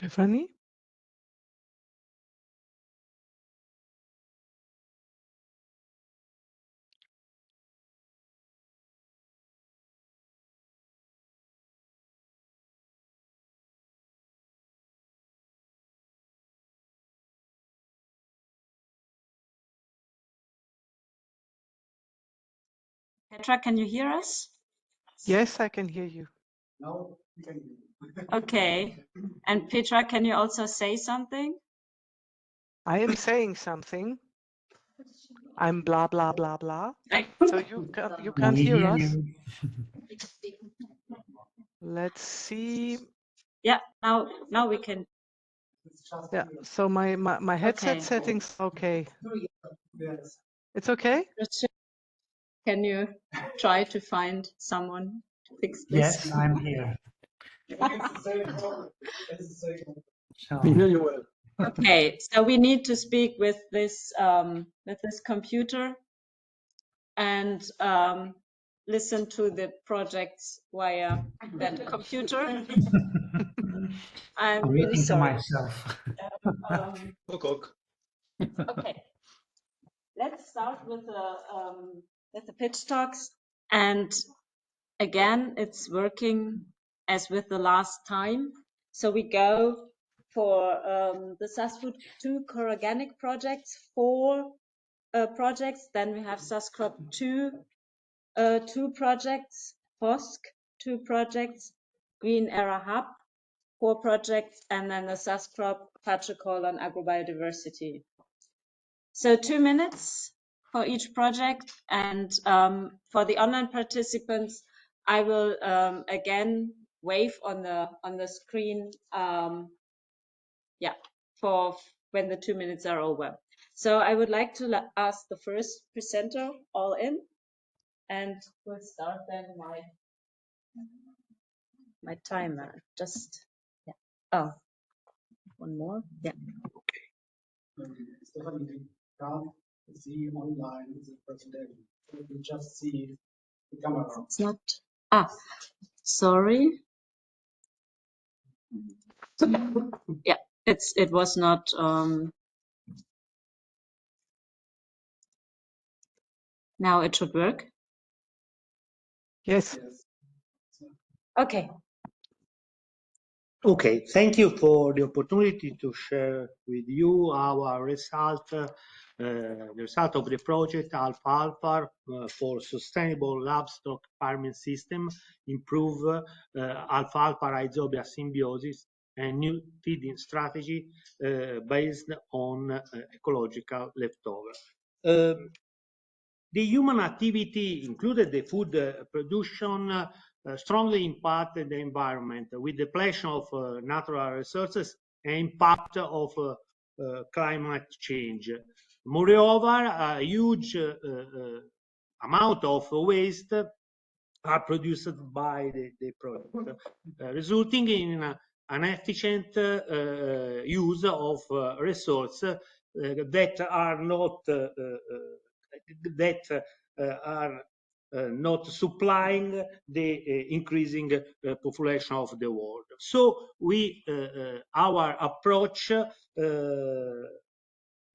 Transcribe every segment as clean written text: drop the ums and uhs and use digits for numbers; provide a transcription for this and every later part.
Tiffany? Petra, can you hear us? Yes, I can hear you. Okay. And Petra, can you also say something? I am saying something. I'm blah blah blah blah. So you can't We hear hear us. you. Let's see. Yeah, now we can. Yeah. So my headset Okay. settings. Okay. It's okay. Can you try to find someone to fix this? Yes, I'm here. So, We hear you well. Okay, so we need to speak with this computer and listen to the projects via that computer. I'm I'm really looking to sorry. myself. Okay, let's start with the pitch talks. And again, it's working as with the last time. So we go for the SASFOOD 2 core organic projects, 4 projects. Then we have SASCROP 2, 2 projects, FOSC 2 projects, Green Era Hub 4 projects, and then the SASCROP Patricol on agrobiodiversity. So 2 minutes for each project, and for the online participants, I will again wave on the screen, yeah, for when the 2 minutes are over. So I would like to ask the first presenter all in, and we'll start then my timer. Just yeah. Oh, one more. Yeah. Stephanie, we can't see online the presentation. We just see the camera. It's not. Ah, sorry. Yeah, it was not. Now it should work. Yes. Okay. Okay, thank you for the opportunity to share with you our result, the result of the project Alfalfa for sustainable livestock farming system, improve Alfalfa rhizobia symbiosis and new feeding strategy based on ecological leftover. The human activity, included the food production, strongly impacted the environment with depletion of natural resources and impact of climate change. Moreover, a huge amount of waste are produced by the product, resulting in an efficient use of resources that are not supplying the increasing population of the world. So our approach, the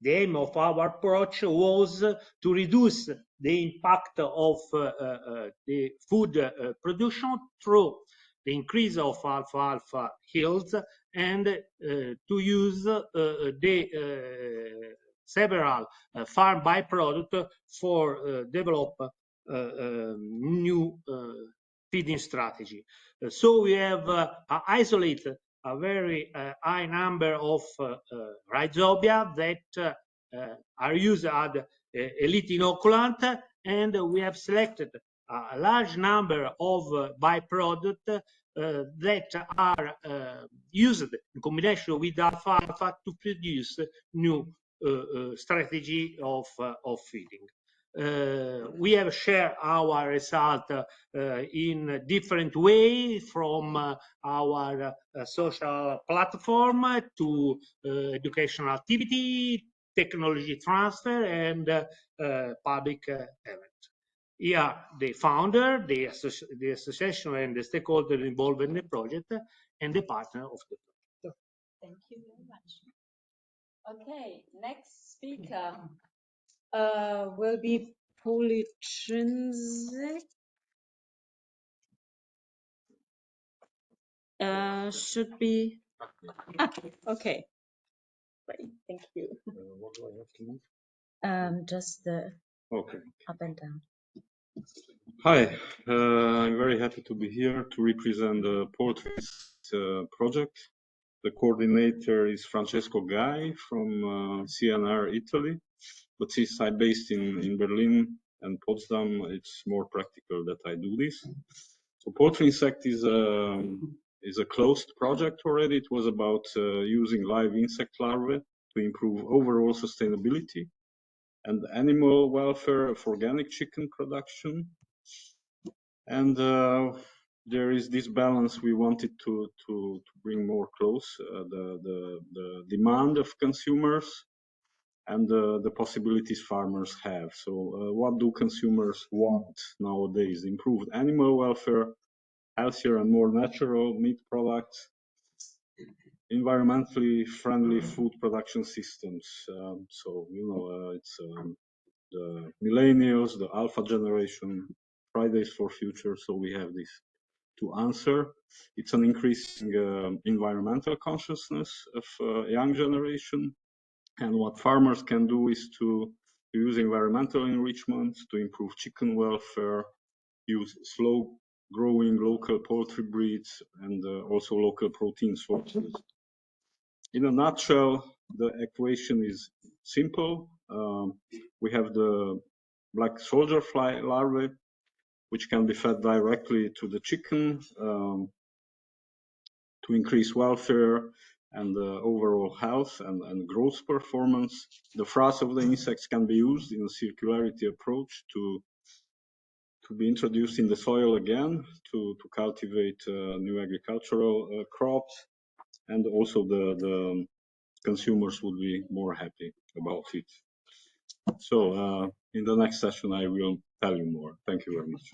aim of our approach was to reduce the impact of the food production through the increase of alfalfa yields and to use the several farm byproducts for develop new feeding strategy. So we have isolated a very high number of rhizobia that are used as elite inoculant, and we have selected a large number of byproducts that are used in combination with alfalfa to produce new strategy of feeding. We have shared our result in different ways, from our social platform to educational activity, technology transfer, and public event. Here, the founder, the association, and the stakeholder involved in the project, and the partner of the project. Thank you very much. Okay, next speaker will be Polytrinsic. Should be. Okay. Great, thank you. What do I have to move? Just the Okay. up and down. Hi, I'm very happy to be here to represent the Portraits project. The coordinator is Francesco Gai from CNR Italy, but since I'm based in Berlin and Potsdam, it's more practical that I do this. So Poultry Insect is a closed project already. It was about using live insect larvae to improve overall sustainability and animal welfare of organic chicken production. And there is this balance we wanted to bring more close, the demand of consumers and the possibilities farmers have. So what do consumers want nowadays? Improved animal welfare, healthier and more natural meat products, environmentally friendly food production systems. So, you know, it's the millennials, the alpha generation, Fridays for Future. So we have this to answer. It's an increasing environmental consciousness of young generation. And what farmers can do is to use environmental enrichment to improve chicken welfare, use slow growing local poultry breeds, and also local protein sources. In a nutshell, the equation is simple. We have the black soldier fly larvae, which can be fed directly to the chicken to increase welfare and overall health and growth performance. The frass of the insects can be used in a circularity approach to be introduced in the soil again to cultivate new agricultural crops, and also the consumers would be more happy about it. So in the next session, I will tell you more. Thank you very much.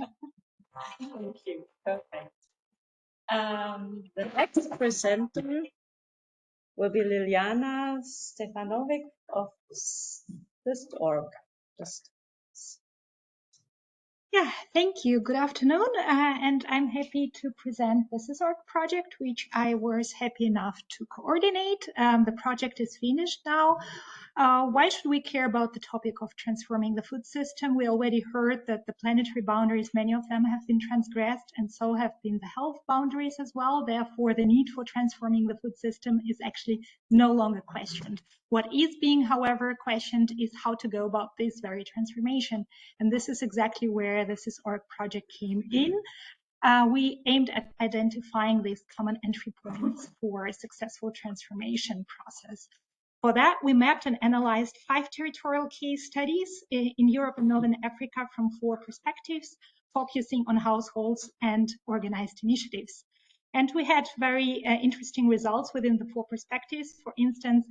Thank you. Perfect. The next presenter will be Liliana Stefanovic of SysOrg. Yeah, thank you. Good afternoon. And I'm happy to present the SysOrg project, which I was happy enough to coordinate. The project is finished now. Why should we care about the topic of transforming the food system? We already heard that the planetary boundaries, many of them have been transgressed, and so have been the health boundaries as well. Therefore, the need for transforming the food system is actually no longer questioned. What is being, however, questioned is how to go about this very transformation. And this is exactly where the SysOrg project came in. We aimed at identifying these common entry points for a successful transformation process. For that, we mapped and analyzed 5 territorial case studies in Europe and Northern Africa from 4 perspectives, focusing on households and organized initiatives. And we had very interesting results within the 4 perspectives. For instance,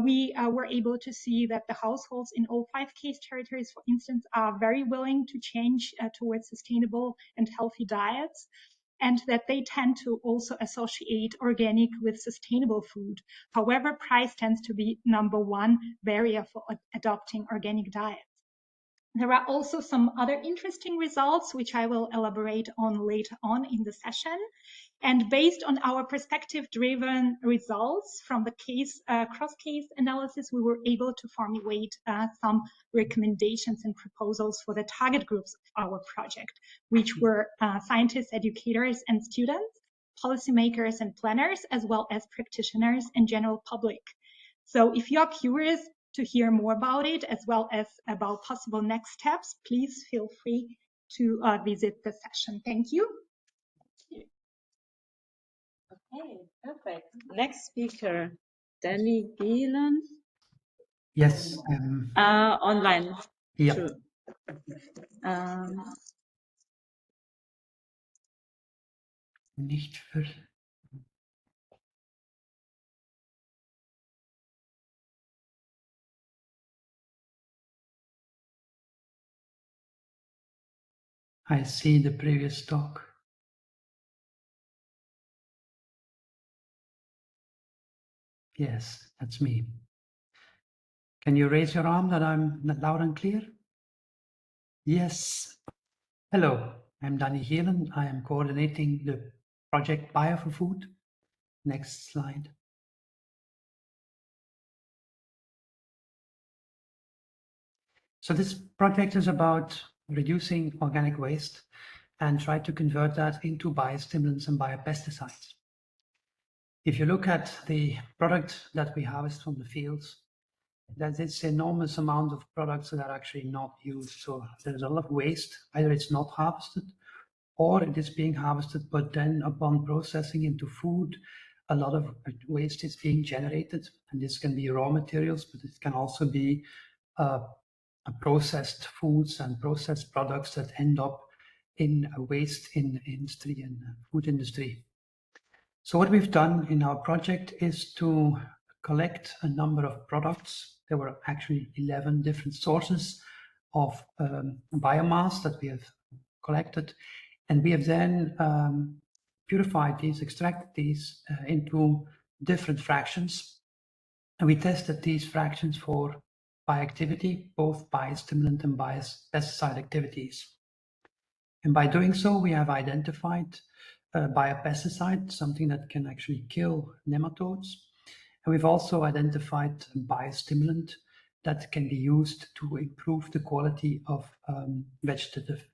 we were able to see that the households in all 5 case territories, for instance, are very willing to change towards sustainable and healthy diets, and that they tend to also associate organic with sustainable food. However, price tends to be #1 barrier for adopting organic diets. There are also some other interesting results, which I will elaborate on later on in the session. And based on our perspective-driven results from the cross-case analysis, we were able to formulate some recommendations and proposals for the target groups of our project, which were scientists, educators, and students, policymakers and planners, as well as practitioners and general public. So if you're curious to hear more about it, as well as about possible next steps, please feel free to visit the session. Thank you. Okay, perfect. Next speaker, Danny Gielen. Yes. Online. Yeah. True. Nicht für. I see the previous talk. Yes, that's me. Can you raise your arm that I'm loud and clear? Yes. Hello, I'm Danny Heelen. I am coordinating the project Bio for Food. Next slide. So this project is about reducing organic waste and try to convert that into biostimulants and biopesticides. If you look at the product that we harvest from the fields, that it's enormous amount of products that are actually not used. So there's a lot of waste. Either it's not harvested or it is being harvested, but then upon processing into food, a lot of waste is being generated. And this can be raw materials, but it can also be processed foods and processed products that end up in waste in industry and food industry. So what we've done in our project is to collect a number of products. There were actually 11 different sources of biomass that we have collected, and we have then purified these, extracted these into different fractions, and we tested these fractions for bioactivity, both biostimulant and biopesticide activities. And by doing so, we have identified biopesticide, something that can actually kill nematodes. And we've also identified a biostimulant that can be used to improve the quality of vegetative,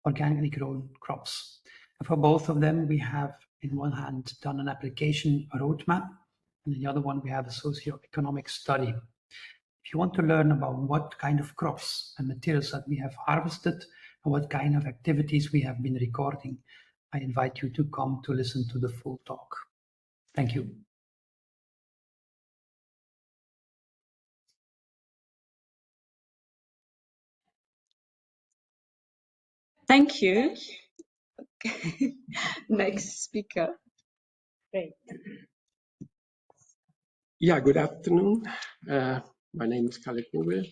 organically grown crops. And for both of them, we have, in one hand, done an application roadmap, and in the other one, we have a socioeconomic study. If you want to learn about what kind of crops and materials that we have harvested and what kind of activities we have been recording, I invite you to come to listen to the full talk. Thank you. Thank you. Next speaker. Great. Yeah, good afternoon. My name is Kalle Kobel.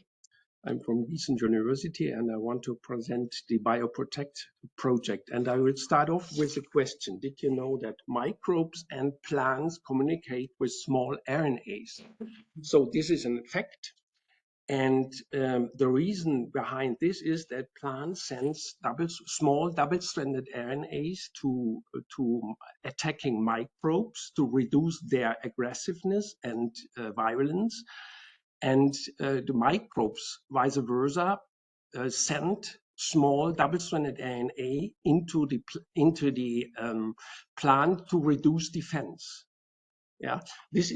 I'm from Gießen University and I want to present the BioProtect project. And I will start off with a question. Did you know that microbes and plants communicate with small RNAs? So this is an fact. And the reason behind this is that plants sense small double-stranded RNAs to attacking microbes to reduce their aggressiveness and virulence. And the microbes, vice versa, send small double-stranded RNA into the plant to reduce defense. Yeah, this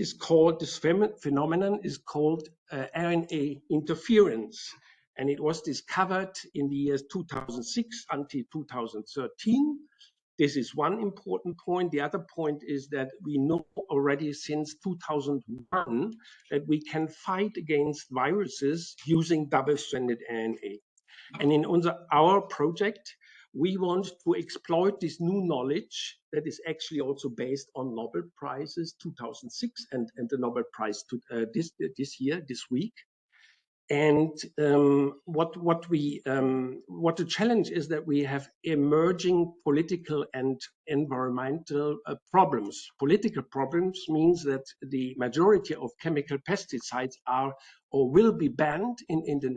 phenomenon is called RNA interference, and it was discovered in the years 2006 until 2013. This is one important point. The other point is that we know already since 2001 that we can fight against viruses using double-stranded RNA. And in our project, we want to exploit this new knowledge that is actually also based on Nobel Prizes 2006 and the Nobel Prize this week. And what the challenge is that we have emerging political and environmental problems. Political problems means that the majority of chemical pesticides are or will be banned in the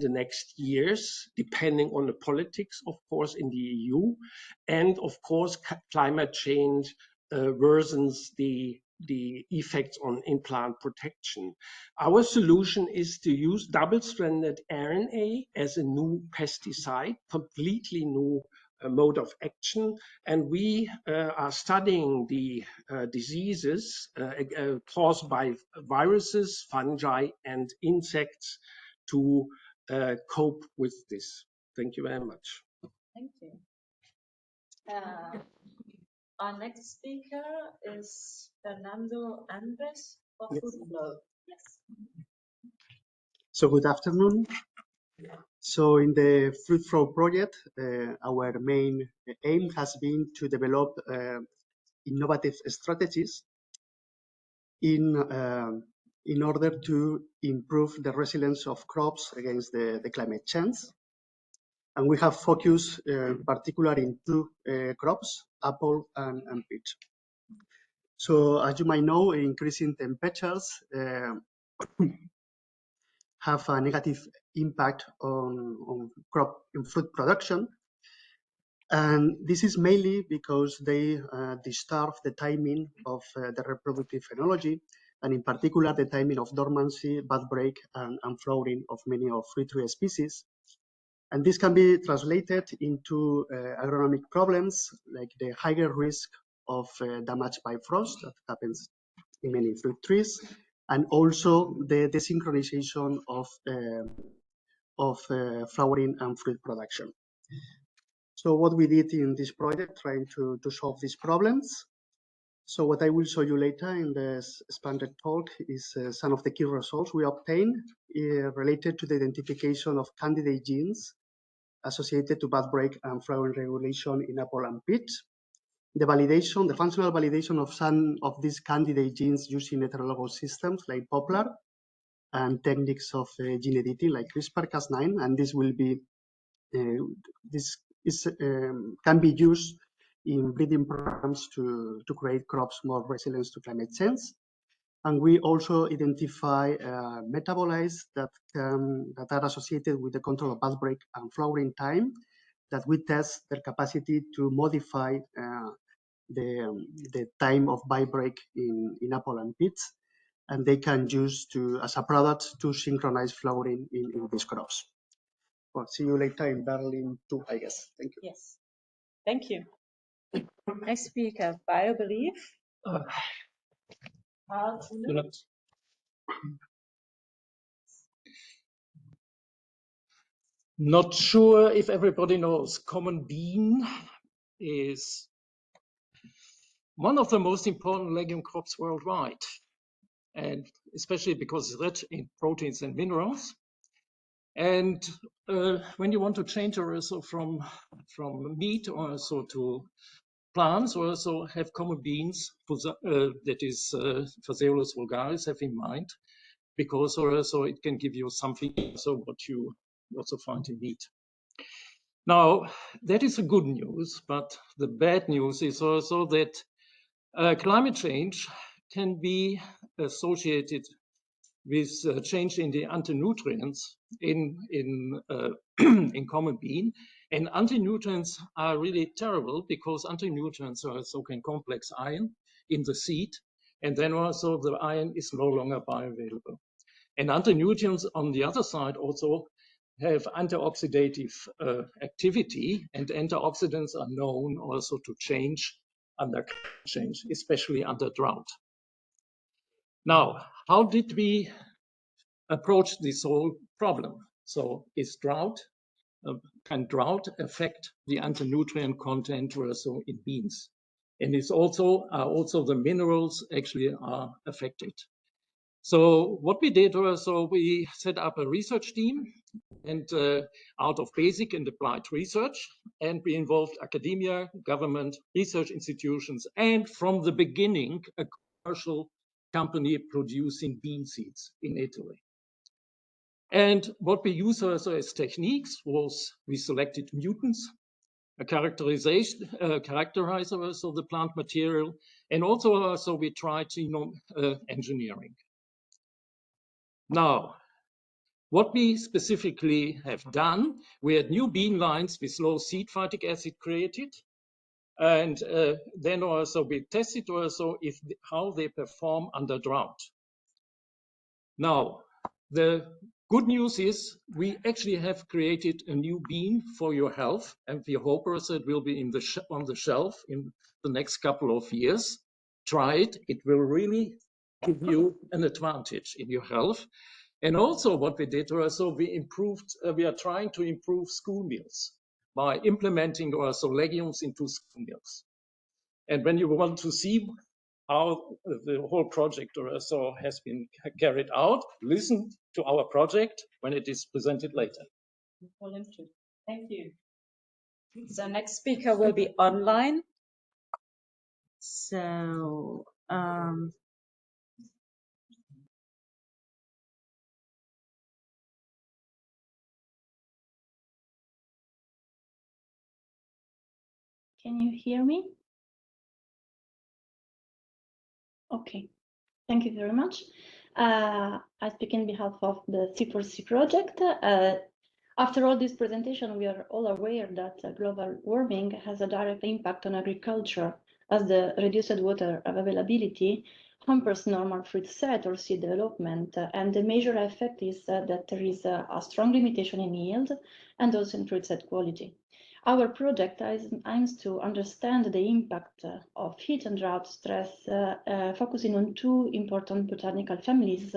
next years, depending on the politics, of course, in the EU, and of course, climate change worsens the effects in plant protection. Our solution is to use double-stranded RNA as a new pesticide, completely new mode of action, and we are studying the diseases caused by viruses, fungi, and insects to cope with this. Thank you very much. Thank you. Our next speaker is Fernando Andres for Foodflow. Yes. So good afternoon. So in the Foodflow project, our main aim has been to develop innovative strategies in order to improve the resilience of crops against the climate change. And we have focused particularly in two crops, apple and peach. So as you might know, increasing temperatures have a negative impact on crop and fruit production. And this is mainly because they disturb the timing of the reproductive phenology, and in particular, the timing of dormancy, bud break, and flowering of many of fruit tree species. And this can be translated into agronomic problems, like the higher risk of damage by frost that happens in many fruit trees, and also the desynchronization of flowering and fruit production. So what we did in this project, trying to solve these problems. So what I will show you later in the expanded talk is some of the key results we obtained related to the identification of candidate genes associated to bud break and flowering regulation in apple and peach. The validation, the functional validation of some of these candidate genes using heterologous systems like Poplar and techniques of gene editing like CRISPR-Cas9, and this will be can be used in breeding programs to create crops more resilient to climate change. And we also identify metabolites that are associated with the control of bud break and flowering time, that we test their capacity to modify the time of bud break in apple and peach, and they can use as a product to synchronize flowering in these crops. Well, see you later in Berlin too, I guess. Thank you. Yes, thank you. Next speaker, BioBelieve. Not sure if everybody knows, common bean is one of the most important legume crops worldwide, and especially because it's rich in proteins and minerals. And when you want to change also from meat also to plants, also have common beans, that is Phaseolus vulgaris, have in mind, because also it can give you something also what you also find in meat. Now, that is the good news, but the bad news is also that climate change can be associated with change in the antinutrients in common bean. And antinutrients are really terrible because antinutrients also can complex iron in the seed, and then also the iron is no longer bioavailable. And antinutrients on the other side also have antioxidative activity, and antioxidants are known also to change under climate change, especially under drought. Now, how did we approach this whole problem? So can drought affect the antinutrient content also in beans? And it's also the minerals actually are affected. So what we did was, so we set up a research team, and out of basic and applied research, and we involved academia, government, research institutions, and from the beginning, a commercial company producing bean seeds in Italy. And what we used also as techniques was we selected mutants, a characterizer also the plant material, and also we tried genome engineering. Now, what we specifically have done, we had new bean lines with low seed phytic acid created, and then also we tested also how they perform under drought. Now, the good news is we actually have created a new bean for your health, and we hope also it will be on the shelf in the next couple of years. Try it; it will really give you an advantage in your health. And also what we did also, we are trying to improve school meals by implementing also legumes into school meals. And when you want to see how the whole project also has been carried out, listen to our project when it is presented later. Thank you. So next speaker will be online. So can you hear me? Okay, thank you very much. I speak in behalf of the C4C project. After all this presentation, we are all aware that global warming has a direct impact on agriculture, as the reduced water availability hampers normal fruit set or seed development. And the major effect is that there is a strong limitation in yield and also in fruit set quality. Our project aims to understand the impact of heat and drought stress, focusing on two important botanical families,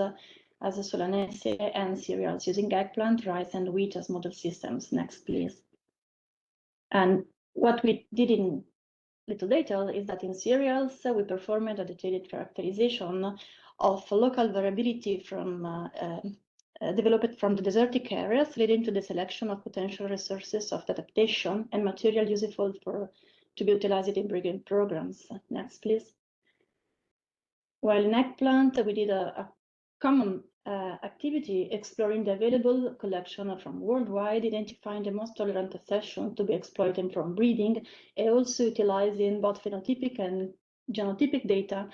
as a Solanaceae and cereals, using eggplant, rice, and wheat as model systems. Next, please. And what we did in little detail is that in cereals, we performed a detailed characterization of local variability from developed from the desertic areas, leading to the selection of potential resources of adaptation and material useful to be utilized in breeding programs. Next, please. While in eggplant, we did a common activity exploring the available collection from worldwide, identifying the most tolerant accession to be exploited from breeding, and also utilizing both phenotypic and genotypic data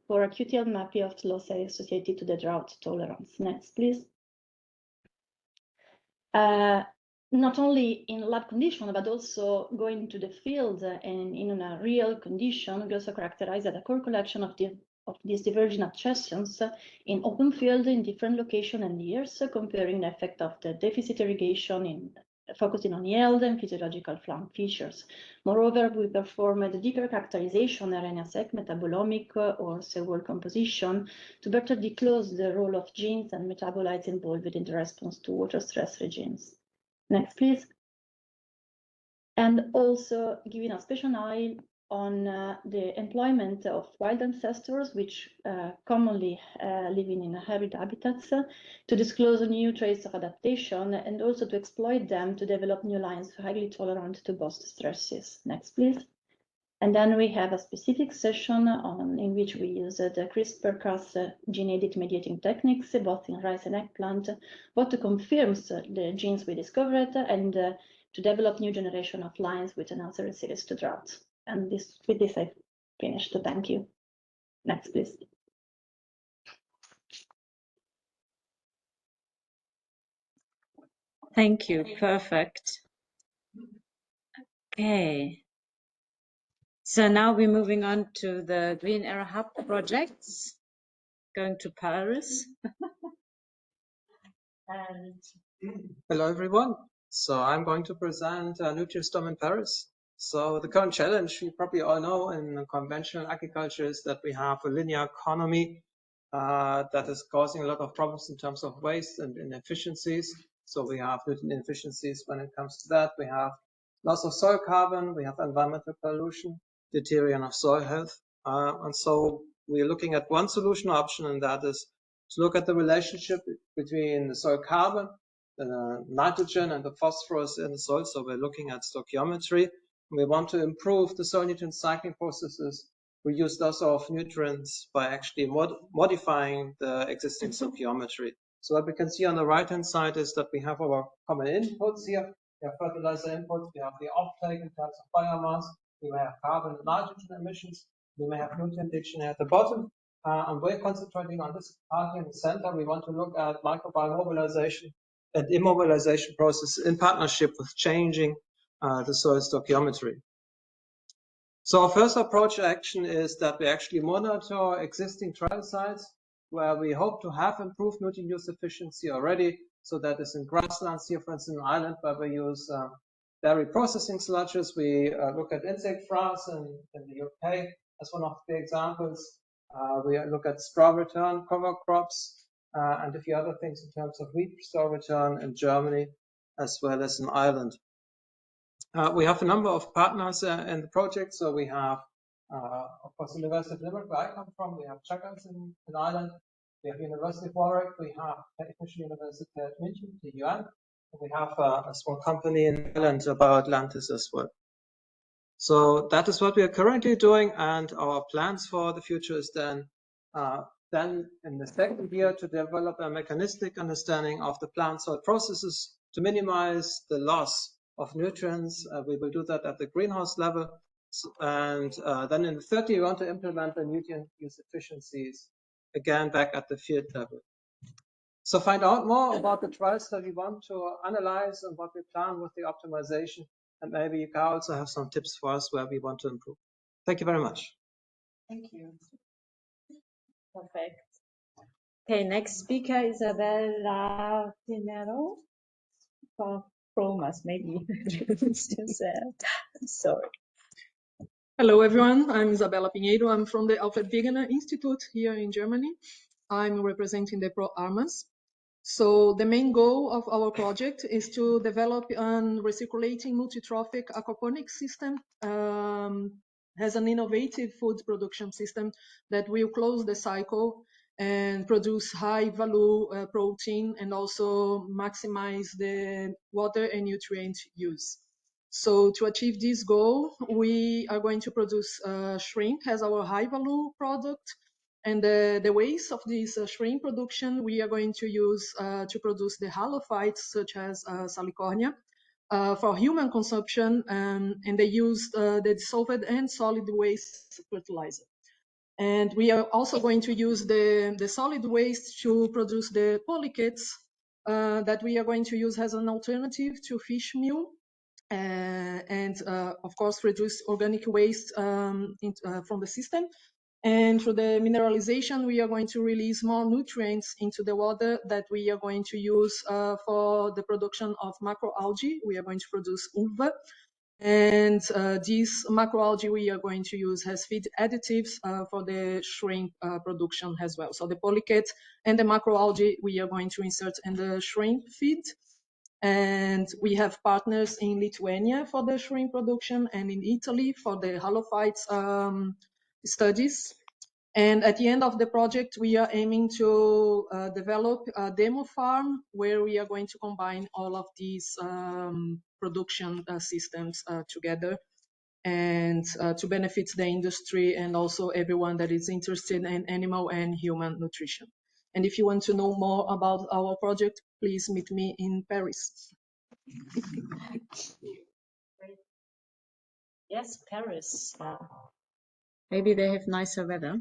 for a QTL mapping of loci associated to the drought tolerance. Next, please. Not only in lab condition, but also going to the field and in a real condition, we also characterize a core collection of these divergent accessions in open field in different locations and years, comparing the effect of the deficit irrigation in focusing on yield and physiological flank features. Moreover, we performed deeper characterization, RNA sec, metabolomic, or cell wall composition to better disclose the role of genes and metabolites involved in the response to water stress regimes. Next, please. And also giving a special eye on the employment of wild ancestors, which commonly living in arid habitats, to disclose new traits of adaptation and also to exploit them to develop new lines highly tolerant to both stresses. Next, please. And then we have a specific session in which we use the CRISPR-Cas gene edit mediating techniques, both in rice and eggplant, both to confirm the genes we discovered and to develop new generation of lines with an answer resilience to drought. And with this, I finished. Thank you. Next, please. Thank you. Perfect. Okay. So now we're moving on to the Green Era Hub projects, going to Paris. And hello, everyone. So I'm going to present Nutri-Storm in Paris. So the current challenge, you probably all know in conventional agriculture, is that we have a linear economy that is causing a lot of problems in terms of waste and inefficiencies. So we have nutrient inefficiencies when it comes to that. We have loss of soil carbon, we have environmental pollution, deterioration of soil health. And so we're looking at one solution option, and that is to look at the relationship between the soil carbon, the nitrogen, and the phosphorus in the soil. So we're looking at stoichiometry. We want to improve the soil nutrient cycling processes, reduce loss of nutrients by actually modifying the existing stoichiometry. So what we can see on the right-hand side is that we have our common inputs here. We have fertilizer inputs, we have the offtake in terms of biomass, we may have carbon and nitrogen emissions, we may have nutrient addition at the bottom. And we're concentrating on this part in the center. We want to look at microbiome mobilization and immobilization process in partnership with changing the soil stoichiometry. So our first approach action is that we actually monitor existing trial sites where we hope to have improved nutrient use efficiency already. So that is in grasslands here, for instance, in Ireland, where we use dairy processing sludges. We look at insect frass in the UK as one of the examples. We look at straw return, cover crops, and a few other things in terms of wheat straw return in Germany as well as in Ireland. We have a number of partners in the project. So we have, of course, the University of Limerick, where I come from. We have Chequers in Ireland. We have University of Warwick. We have Technische Universität München, TUM. We have a small company in Ireland, about Atlantis as well. So that is what we are currently doing, and our plans for the future is then in the second year to develop a mechanistic understanding of the plant soil processes to minimize the loss of nutrients. We will do that at the greenhouse level. And then in 30, we want to implement the nutrient use efficiencies, again, back at the field level. So find out more about the trials that we want to analyze and what we plan with the optimization. And maybe you can also have some tips for us where we want to improve. Thank you very much. Thank you. Perfect. Okay, next speaker, Isabella Pinero from us, maybe. Sorry. Hello, everyone. I'm Isabella Pinheiro. I'm from the Alfred Wegener Institute here in Germany. I'm representing the ProArmas. So the main goal of our project is to develop a recirculating multi-trophic aquaponics system as an innovative food production system that will close the cycle and produce high value protein and also maximize the water and nutrient use. So to achieve this goal, we are going to produce shrimp as our high value product. And the waste of this shrimp production, we are going to use to produce the halophytes, such as Salicornia, for human consumption, and they use the dissolved and solid waste fertilizer. And we are also going to use the solid waste to produce the polychaetes that we are going to use as an alternative to fish meal. And of course, reduce organic waste from the system. And through the mineralization, we are going to release more nutrients into the water that we are going to use for the production of macroalgae. We are going to produce ulva. And these macroalgae we are going to use as feed additives for the shrimp production as well. So the polychaete and the macroalgae we are going to insert in the shrimp feed. And we have partners in Lithuania for the shrimp production and in Italy for the halophytes studies. And at the end of the project, we are aiming to develop a demo farm where we are going to combine all of these production systems together and to benefit the industry and also everyone that is interested in animal and human nutrition. And if you want to know more about our project, please meet me in Paris. Yes, Paris. Maybe they have nicer weather.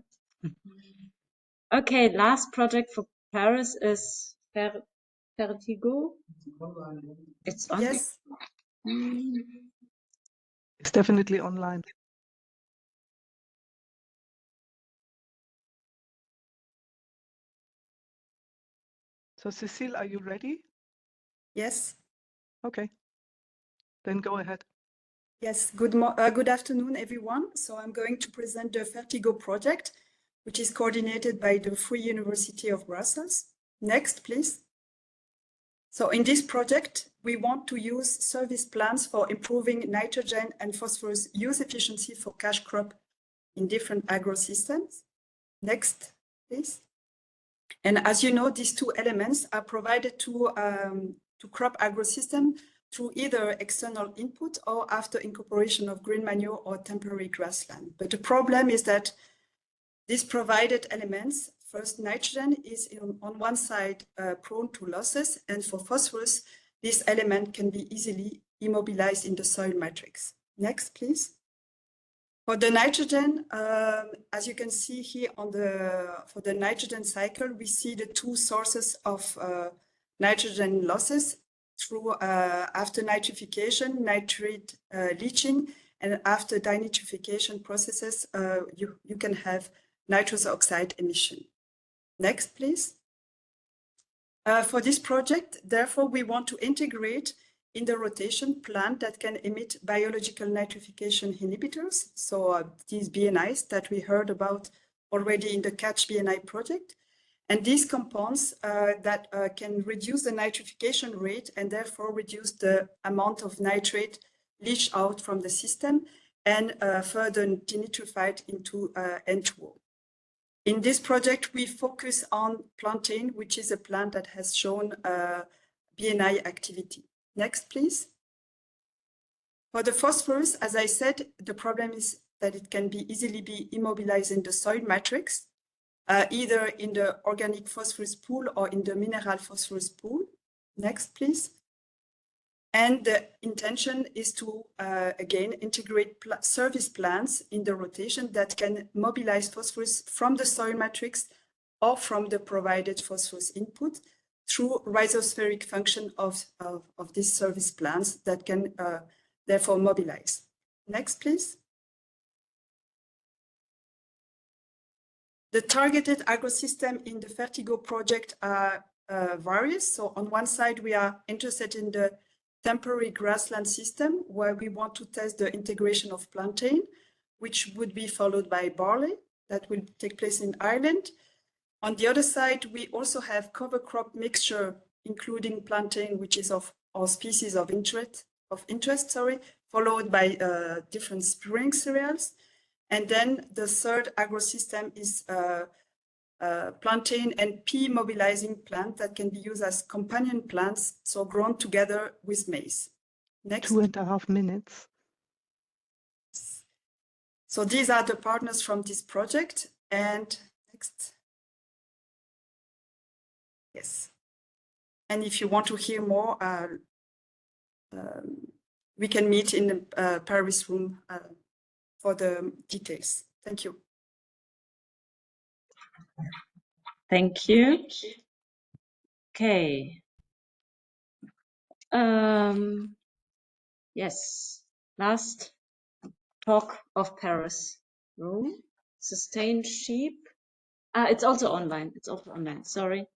Okay, last project for Paris is Vertigo. It's on. Yes. It's definitely online. So Cécile, are you ready? Yes. Okay. Then go ahead. Yes, good afternoon, everyone. So I'm going to present the Vertigo project, which is coordinated by the Free University of Brussels. Next, please. So in this project, we want to use service plans for improving nitrogen and phosphorus use efficiency for cash crop in different agro systems. Next, please. And as you know, these two elements are provided to crop agro system through either external input or after incorporation of green manure or temporary grassland. But the problem is that these provided elements, first nitrogen is on one side prone to losses, and for phosphorus, this element can be easily immobilized in the soil matrix. Next, please. For the nitrogen, as you can see here for the nitrogen cycle, we see the two sources of nitrogen losses through after nitrification, nitrate leaching, and after denitrification processes, you can have nitrous oxide emission. Next, please. For this project, therefore, we want to integrate in the rotation plant that can emit biological nitrification inhibitors. So these BNIs that we heard about already in the Catch BNI project. And these compounds that can reduce the nitrification rate and therefore reduce the amount of nitrate leached out from the system and further denitrified into N2O. In this project, we focus on plantain, which is a plant that has shown BNI activity. Next, please. For the phosphorus, as I said, the problem is that it can be easily be immobilized in the soil matrix, either in the organic phosphorus pool or in the mineral phosphorus pool. Next, please. And the intention is to, again, integrate service plans in the rotation that can mobilize phosphorus from the soil matrix or from the provided phosphorus input through rhizospheric function of these service plans that can therefore mobilize. Next, please. The targeted agrosystem in the Fertigo project are various. So on one side, we are interested in the temporary grassland system where we want to test the integration of plantain, which would be followed by barley that will take place in Ireland. On the other side, we also have cover crop mixture, including plantain, which is of our species of interest, followed by different spring cereals. And then the third agrosystem is plantain and pea mobilizing plant that can be used as companion plants, so grown together with maize. Next. 2.5 minutes. So these are the partners from this project. And next. Yes. And if you want to hear more, we can meet in the Paris room for the details. Thank you. Thank you. Okay. Yes. Last talk of Paris room. Sustained sheep. It's also online. It's also online. Sorry.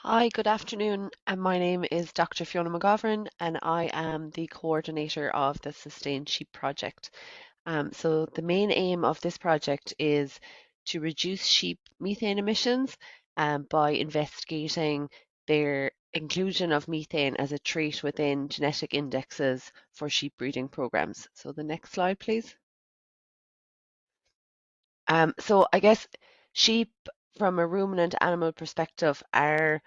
Hi, good afternoon. And my name is Dr. Fiona McGovern, and I am the coordinator of the Sustained Sheep project. So the main aim of this project is to reduce sheep methane emissions by investigating their inclusion of methane as a trait within genetic indexes for sheep breeding programs. So the next slide, please. So I guess sheep from a ruminant animal perspective are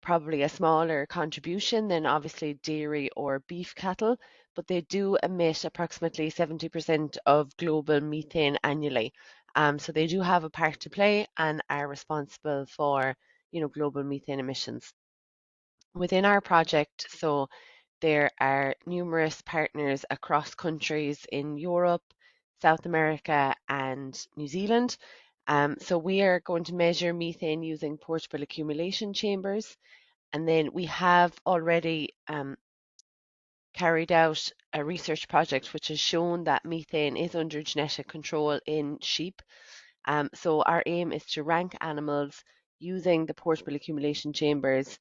probably a smaller contribution than obviously dairy or beef cattle, but they do emit approximately 70% of global methane annually. So they do have a part to play and are responsible for, global methane emissions. Within our project, so there are numerous partners across countries in Europe, South America, and New Zealand. So we are going to measure methane using portable accumulation chambers. And then we have already carried out a research project which has shown that methane is under genetic control in sheep. So our aim is to rank animals using the portable accumulation chambers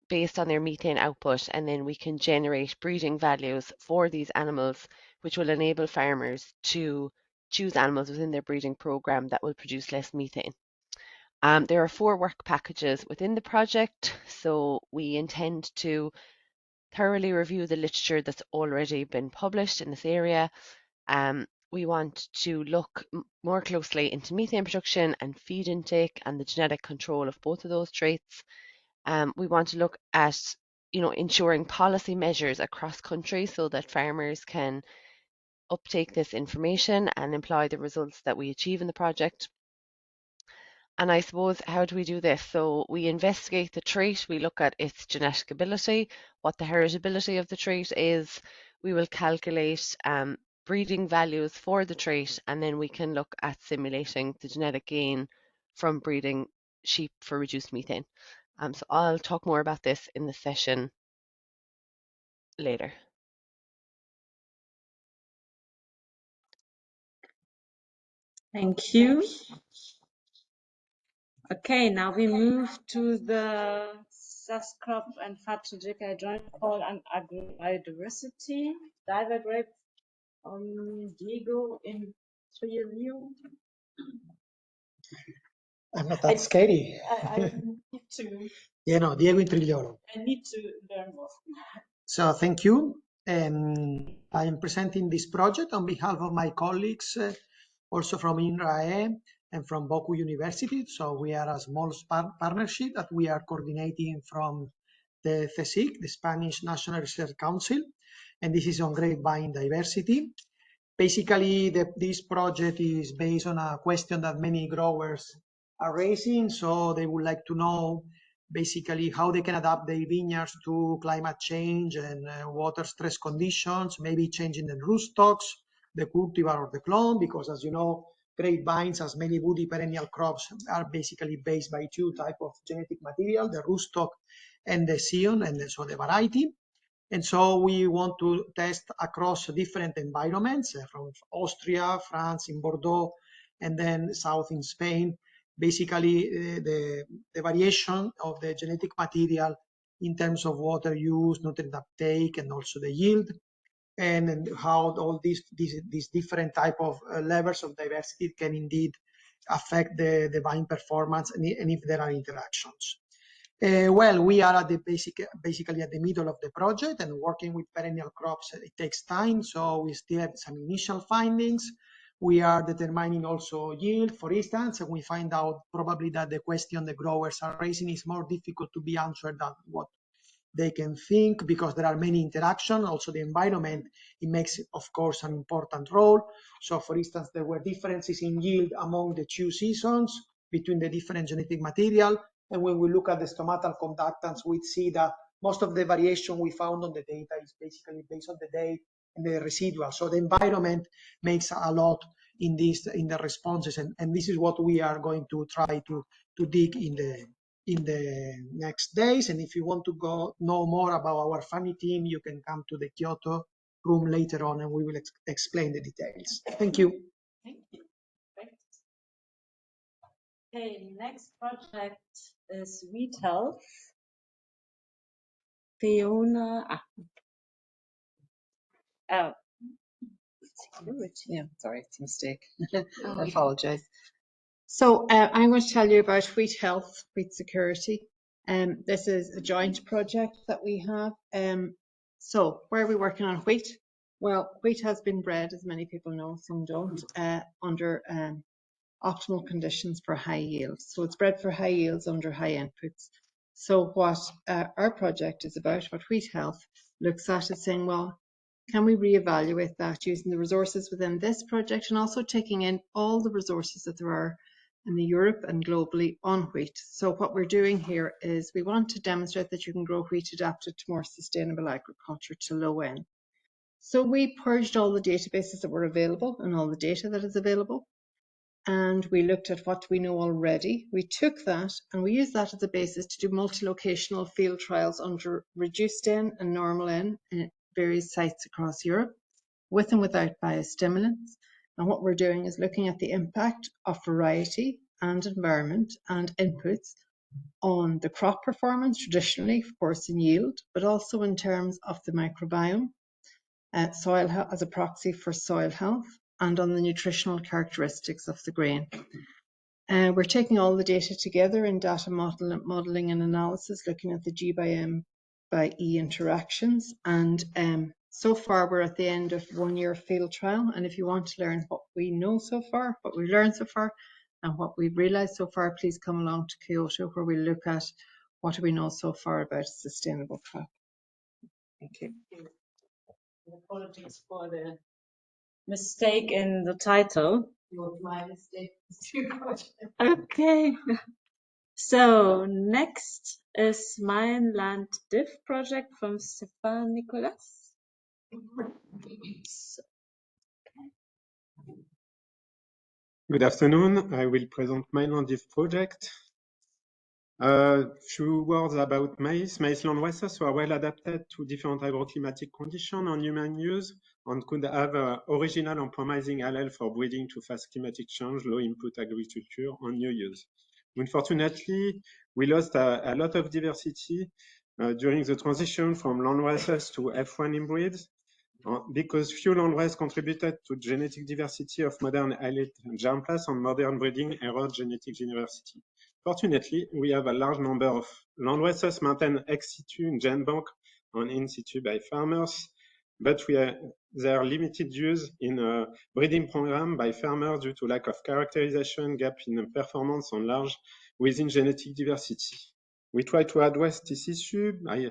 based on their methane output, and then we can generate breeding values for these animals, which will enable farmers to choose animals within their breeding program that will produce less methane. There are 4 work packages within the project, so we intend to thoroughly review the literature that's already been published in this area. We want to look more closely into methane production and feed intake and the genetic control of both of those traits. We want to look at, ensuring policy measures across countries so that farmers can uptake this information and employ the results that we achieve in the project. And I suppose, how do we do this? So we investigate the trait, we look at its genetic ability, what the heritability of the trait is, we will calculate breeding values for the trait, and then we can look at simulating the genetic gain from breeding sheep for reduced methane. So I'll talk more about this in the session later. Thank you. Okay, now we move to the SASCROP and FATO-JICA joint call on agrobiodiversity. Diver grape Diego in 3 of you. I'm not that scary. I need to. Diego Intrigliolo. I need to learn more. So thank you. I am presenting this project on behalf of my colleagues, also from INRAE and from Boku University. So we are a small partnership that we are coordinating from the CSIC, the Spanish National Research Council, and this is on grapevine diversity. Basically, this project is based on a question that many growers are raising. So they would like to know basically how they can adapt their vineyards to climate change and water stress conditions, maybe changing the rootstocks, the cultivar or the clone, because as you know, grapevines, as many woody perennial crops, are basically based by two types of genetic material, the rootstock and the scion, and so the variety. And so we want to test across different environments from Austria, France, in Bordeaux, and then south in Spain. Basically, the variation of the genetic material in terms of water use, nutrient uptake, and also the yield, and how all these different type of levels of diversity can indeed affect the vine performance, and if there are interactions. Well, we are at the basically at the middle of the project, and working with perennial crops, it takes time. So we still have some initial findings. We are determining also yield, for instance, and we find out probably that the question the growers are raising is more difficult to be answered than what they can think, because there are many interactions. Also the environment, it makes, of course, an important role. So for instance, there were differences in yield among the 2 seasons between the different genetic material. And when we look at the stomatal conductance, we see that most of the variation we found on the data is basically based on the date and the residual. So the environment makes a lot in the responses. And this is what we are going to try to dig in the next days. And if you want to know more about our funny team, you can come to the Kyoto room later on, and we will explain the details. Thank you. Thank you. Great. Okay, next project is Wheat Health. Fiona. Oh, yeah, sorry, it's a mistake. I apologize. So I'm going to tell you about wheat health, wheat security. This is a joint project that we have. So where are we working on wheat? Well, wheat has been bred, as many people know, some don't, under optimal conditions for high yields. So it's bred for high yields under high inputs. So what our project is about, what Wheat Health looks at, is saying, well, can we reevaluate that using the resources within this project, and also taking in all the resources that there are in Europe and globally on wheat. So what we're doing here is we want to demonstrate that you can grow wheat adapted to more sustainable agriculture to low N. So we purged all the databases that were available and all the data that is available, and we looked at what we know already. We took that and we used that as a basis to do multi-locational field trials under reduced N and normal N in various sites across Europe, with and without biostimulants. And what we're doing is looking at the impact of variety and environment and inputs on the crop performance, traditionally, of course, in yield, but also in terms of the microbiome, soil health as a proxy for soil health, and on the nutritional characteristics of the grain. We're taking all the data together in data modeling and analysis, looking at the G by M by E interactions. And so far, we're at the end of 1 year field trial. And if you want to learn what we know so far, what we've learned so far, and what we've realized so far, please come along to Kyoto, where we look at what do we know so far about a sustainable crop. Thank you. Apologies for the mistake in the title. It was my mistake. Okay. So next is Mein Land Div project from Stéphane Nicolas. Good afternoon. I will present Mein Land Div project. Few words about maize. Maize landraces are well adapted to different agroclimatic conditions and human use, and could have original and promising allele for breeding to fast climatic change, low input agriculture, and new use. Unfortunately, we lost a lot of diversity during the transition from landraces to F1 inbreeds, because few landraces contributed to genetic diversity of modern elite germplasm, and modern breeding erode genetic diversity. Fortunately, we have a large number of landraces maintained ex situ in GenBank and in situ by farmers, but their limited use in a breeding program by farmers due to lack of characterization, gap in performance, and large within genetic diversity. We try to address this issue by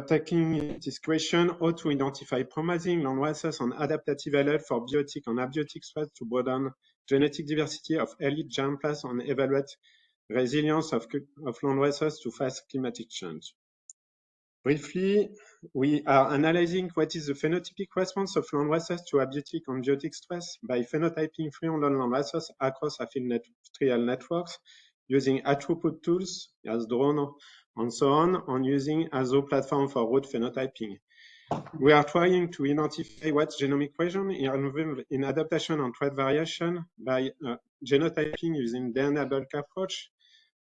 Taking this question, how to identify promising land masses and adaptative allele for biotic and abiotic stress to broaden genetic diversity of elite germplasm and evaluate resilience of land masses to fast climatic change. Briefly, we are analyzing what is the phenotypic response of land masses to abiotic and biotic stress by phenotyping 300 land masses across industrial networks using high-throughput tools as drone and so on, and using AZO platform for road phenotyping. We are trying to identify what genomic region are involved in adaptation and trait variation by genotyping using DNA bulk approach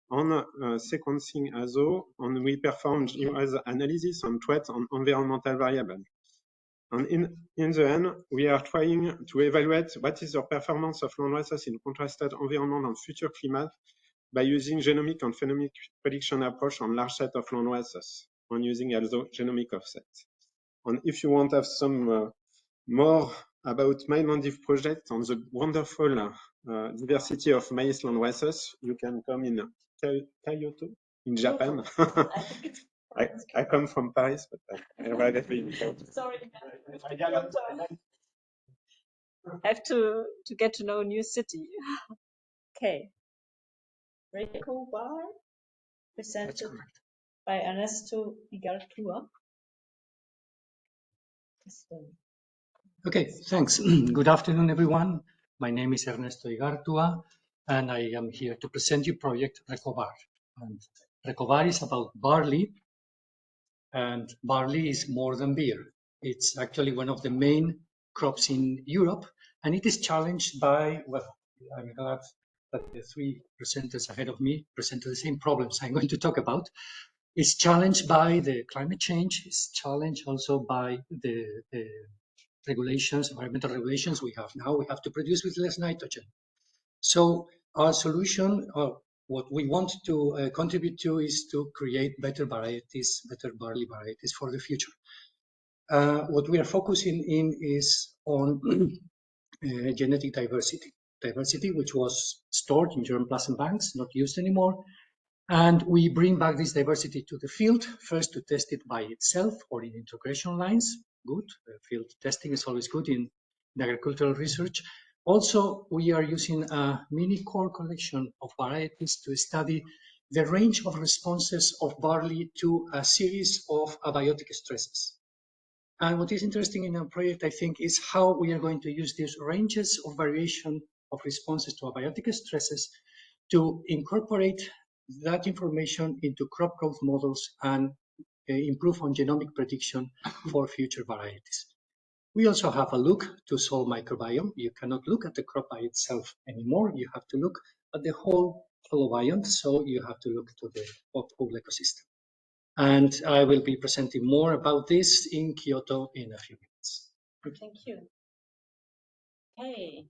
on sequencing AZO, and we perform GWAS analysis on traits and environmental variables. And in the end, we are trying to evaluate what is the performance of land masses in contrasted environment and future climate by using genomic and phenomic prediction approach on large set of land masses and using also genomic offset. And if you want to have some more about my Landif project on the wonderful diversity of maize land masses, you can come in Kyoto in Japan. I come from Paris, but I rather be in Kyoto. Sorry. Have to get to know a new city. Okay. Recobar, presented by Ernesto Igartua. Okay, thanks. Good afternoon, everyone. My name is Ernesto Igartua, and I am here to present you project Recobar. And Recobar is about barley, and barley is more than beer. It's actually one of the main crops in Europe, and it is challenged by, well, I'm glad that the three presenters ahead of me presented the same problems I'm going to talk about. It's challenged by the climate change. It's challenged also by the regulations, environmental regulations we have now. We have to produce with less nitrogen. So our solution, what we want to contribute to, is to create better varieties, better barley varieties for the future. What we are focusing in is on genetic diversity, which was stored in germplasm banks, not used anymore. And we bring back this diversity to the field, first to test it by itself or in integration lines. Good, field testing is always good in agricultural research. Also, we are using a mini core collection of varieties to study the range of responses of barley to a series of abiotic stresses. And what is interesting in our project, I think, is how we are going to use these ranges of variation of responses to abiotic stresses to incorporate that information into crop growth models and improve on genomic prediction for future varieties. We also have a look to soil microbiome. You cannot look at the crop by itself anymore. You have to look at the whole holobiome, so you have to look to the whole ecosystem. And I will be presenting more about this in Kyoto in a few minutes. Thank you. Hey.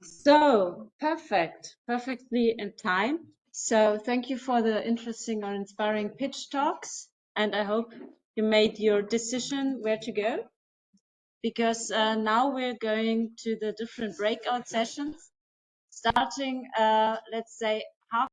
So, perfectly in time. So thank you for the interesting or inspiring pitch talks. And I hope you made your decision where to go. Because now we're going to the different breakout sessions, starting, let's say,